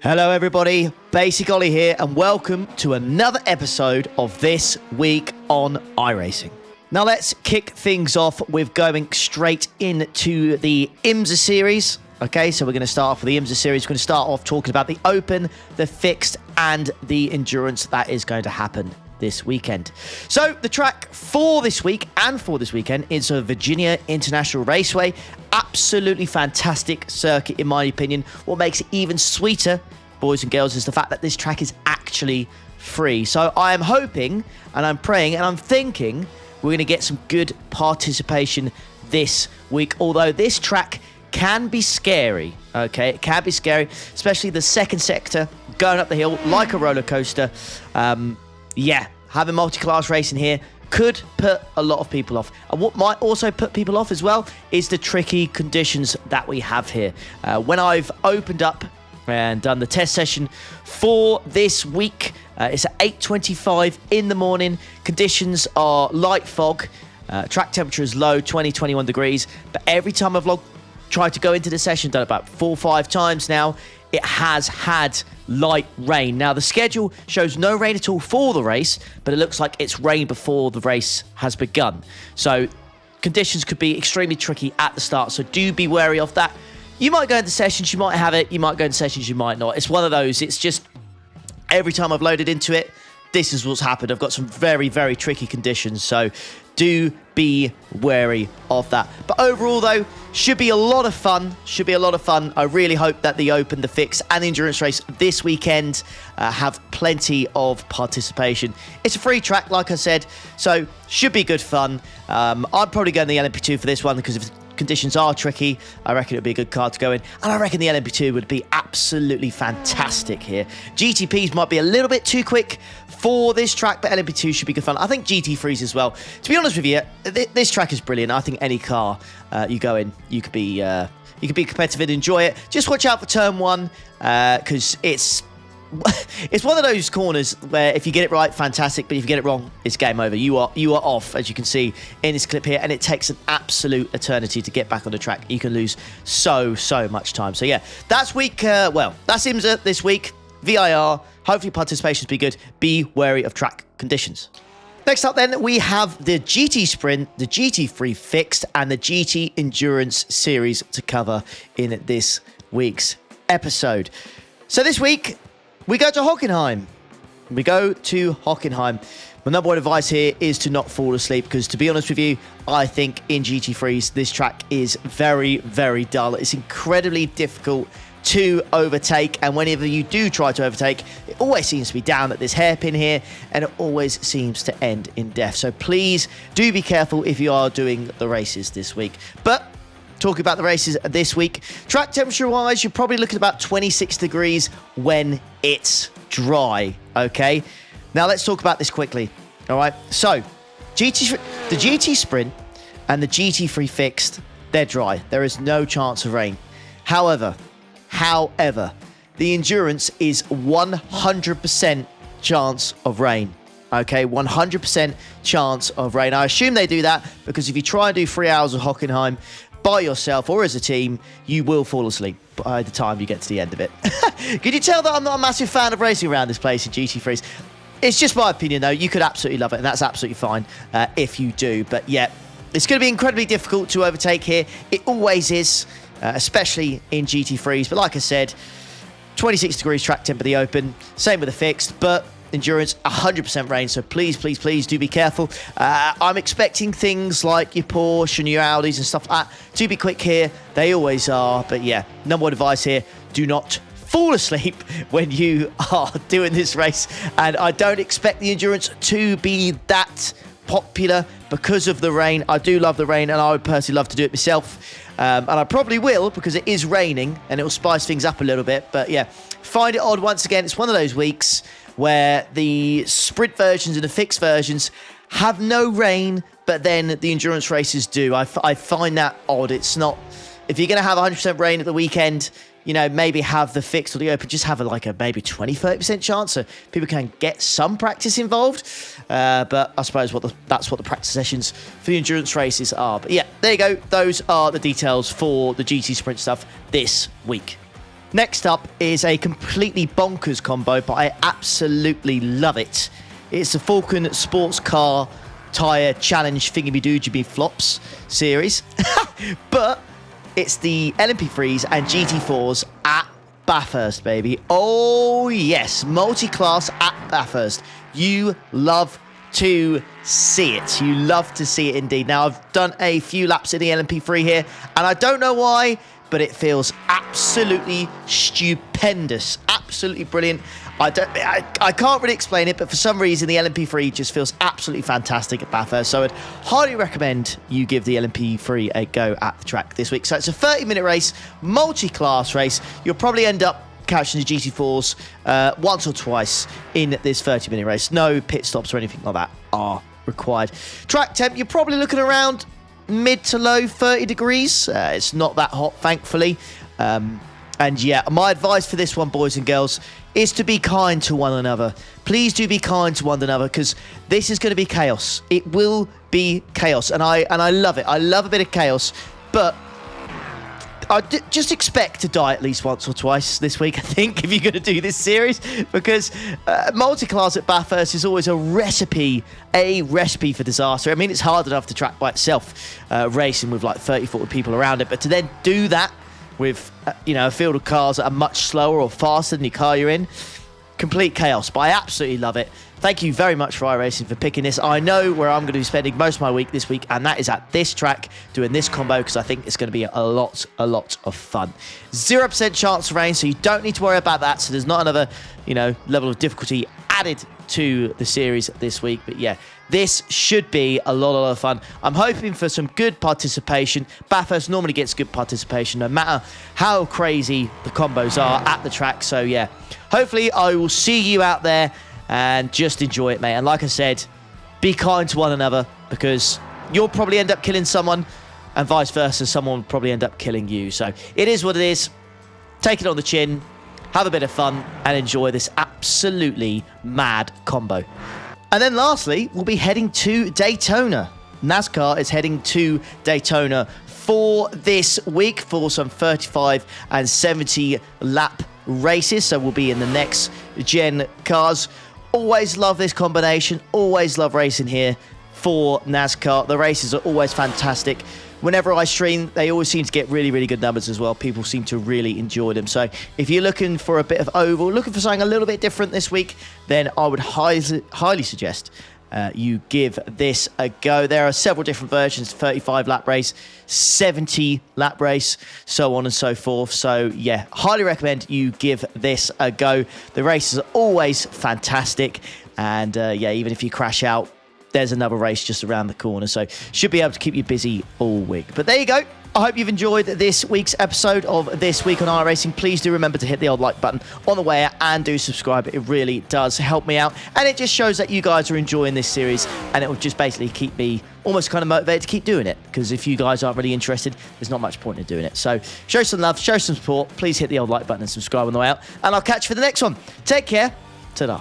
Hello everybody, Basic Ollie here and welcome to another episode of This Week on iRacing. Now let's kick things off with going straight into the IMSA series. Okay, so we're going to start off with the IMSA series. We're going to start off talking about the Open, the Fixed and the Endurance that is going to happen this weekend. So the track for this week and for this weekend is Virginia International Raceway. Absolutely fantastic circuit in my opinion. What makes it even sweeter, boys and girls, is the fact that this track is actually free. So I am hoping and I'm praying and I'm thinking we're going to get some good participation this week. Although this track can be scary, okay? It can be scary, especially the second sector going up the hill like a roller coaster. Yeah, having multi-class racing here could put a lot of people off. And what might also put people off as well is the tricky conditions that we have here. When I've opened up and done the test session for this week, it's at 8:25 in the morning. Conditions are light fog. Track temperature is low, 21 degrees. But every time I've tried to go into the session, done it about 4 or 5 times now, it has had light rain. Now, the schedule shows no rain at all for the race, but it looks like it's rain before the race has begun. So conditions could be extremely tricky at the start, so do be wary of that. You might go into sessions, you might have it, you might go into sessions, you might not. It's one of those, it's just every time I've loaded into it, this is what's happened. I've got some very, very tricky conditions, so do be wary of that. But overall, though, should be a lot of fun. Should be a lot of fun. I really hope that the Open, the Fixed, and the Endurance race this weekend have plenty of participation. It's a free track, like I said, so should be good fun. I'm probably going the LMP2 for this one because if conditions are tricky, I reckon it would be a good car to go in, and I reckon the LMP2 would be absolutely fantastic here. GTPs might be a little bit too quick for this track, but LMP2 should be good fun. I think GT3s as well. To be honest with you, this track is brilliant. I think any car you go in, you could be competitive and enjoy it. Just watch out for turn 1 because it's one of those corners where if you get it right, fantastic, but if you get it wrong, it's game over. You are off, as you can see in this clip here, and it takes an absolute eternity to get back on the track. You can lose so much time. So yeah, that's week. That's IMSA this week. VIR. Hopefully participations be good. Be wary of track conditions. Next up then, we have the GT Sprint, the GT3 Fixed, and the GT Endurance series to cover in this week's episode. So this week, we go to Hockenheim. My number one advice here is to not fall asleep because, to be honest with you, I think in GT3s, this track is very, very dull. It's incredibly difficult to overtake, and whenever you do try to overtake, it always seems to be down at this hairpin here, and it always seems to end in death. So please do be careful if you are doing the races this week. But talking about the races this week, track temperature wise, you're probably looking at about 26 degrees when it's dry. Now let's talk about this quickly. All right, so the GT Sprint and the GT3 Fixed, they're dry. There is no chance of rain. However, the Endurance is 100% chance of rain. Okay, 100% chance of rain. I assume they do that because if you try and do 3 hours of Hockenheim by yourself or as a team, you will fall asleep by the time you get to the end of it. Can you tell that I'm not a massive fan of racing around this place in GT3s? It's just my opinion, though. You could absolutely love it, and that's absolutely fine if you do. But yeah, it's going to be incredibly difficult to overtake here. It always is, especially in GT3s. But like I said, 26 degrees track temp at the Open. Same with the Fixed, but Endurance, 100% rain, so please do be careful. I'm expecting things like your Porsche and your Audis and stuff like that to be quick here. They always are, but yeah, number one advice here, do not fall asleep when you are doing this race. And I don't expect the Endurance to be that popular because of the rain. I do love the rain, and I would personally love to do it myself. And I probably will because it is raining, and it will spice things up a little bit. But yeah, find it odd once again. It's one of those weeks where the sprint versions and the fixed versions have no rain, but then the endurance races do. I find that odd. It's not, if you're going to have 100% rain at the weekend, you know, maybe have the fixed or the open, just have a maybe 20-30% chance so people can get some practice involved. But I suppose that's what the practice sessions for the endurance races are. But yeah, there you go. Those are the details for the GT Sprint stuff this week. Next up is a completely bonkers combo, but I absolutely love it. It's the Falken Sports Car Tyre Challenge Thingy-Be-Doo-Be Flops series. But it's the LMP3s and GT4s at Bathurst, baby. Oh, yes. Multi-class at Bathurst. You love to see it. You love to see it indeed. Now, I've done a few laps in the LMP3 here, and I don't know why, but it feels absolutely stupendous. Absolutely brilliant. I can't really explain it, but for some reason, the LMP3 just feels absolutely fantastic at Bathurst. So I'd highly recommend you give the LMP3 a go at the track this week. So it's a 30-minute race, multi-class race. You'll probably end up catching the GT4s once or twice in this 30-minute race. No pit stops or anything like that are required. Track temp, you're probably looking around mid to low 30 degrees. It's not that hot, thankfully. And yeah, my advice for this one, boys and girls, is to be kind to one another. Please do be kind to one another, because this is going to be chaos. It will be chaos, and I love it. I love a bit of chaos, but just expect to die at least once or twice this week, I think, if you're going to do this series, because multi-class at Bathurst is always a recipe for disaster. I mean, it's hard enough to track by itself, racing with like 30, 40 people around it, but to then do that with, a field of cars that are much slower or faster than the car you're in, complete chaos. But I absolutely love it. Thank you very much for iRacing for picking this. I know where I'm going to be spending most of my week this week, and that is at this track doing this combo, because I think it's going to be a lot of fun. 0% chance of rain, so you don't need to worry about that. So there's not another, level of difficulty added to the series this week. But yeah, this should be a lot of fun. I'm hoping for some good participation. Bathurst normally gets good participation, no matter how crazy the combos are at the track. So yeah, hopefully I will see you out there. And just enjoy it, mate. And like I said, be kind to one another, because you'll probably end up killing someone, and vice versa, someone will probably end up killing you. So it is what it is. Take it on the chin, have a bit of fun, and enjoy this absolutely mad combo. And then lastly, we'll be heading to Daytona. NASCAR is heading to Daytona for this week for some 35 and 70 lap races. So we'll be in the next gen cars. Always love this combination. Always love racing here for NASCAR. The races are always fantastic. Whenever I stream, they always seem to get really good numbers as well. People seem to really enjoy them. So if you're looking for a bit of oval, looking for something a little bit different this week, then I would highly suggest you give this a go. There are several different versions: 35 lap race, 70 lap race, so on and so forth. So yeah, highly recommend you give this a go. The races are always fantastic, and yeah, even if you crash out, there's another race just around the corner, so should be able to keep you busy all week. But there you go. I hope you've enjoyed this week's episode of This Week on iRacing. Please do remember to hit the old like button on the way out, and do subscribe. It really does help me out, and it just shows that you guys are enjoying this series, and it will just basically keep me almost kind of motivated to keep doing it, because if you guys aren't really interested, there's not much point in doing it. So show some love, show some support. Please hit the old like button and subscribe on the way out, and I'll catch you for the next one. Take care. Ta-da.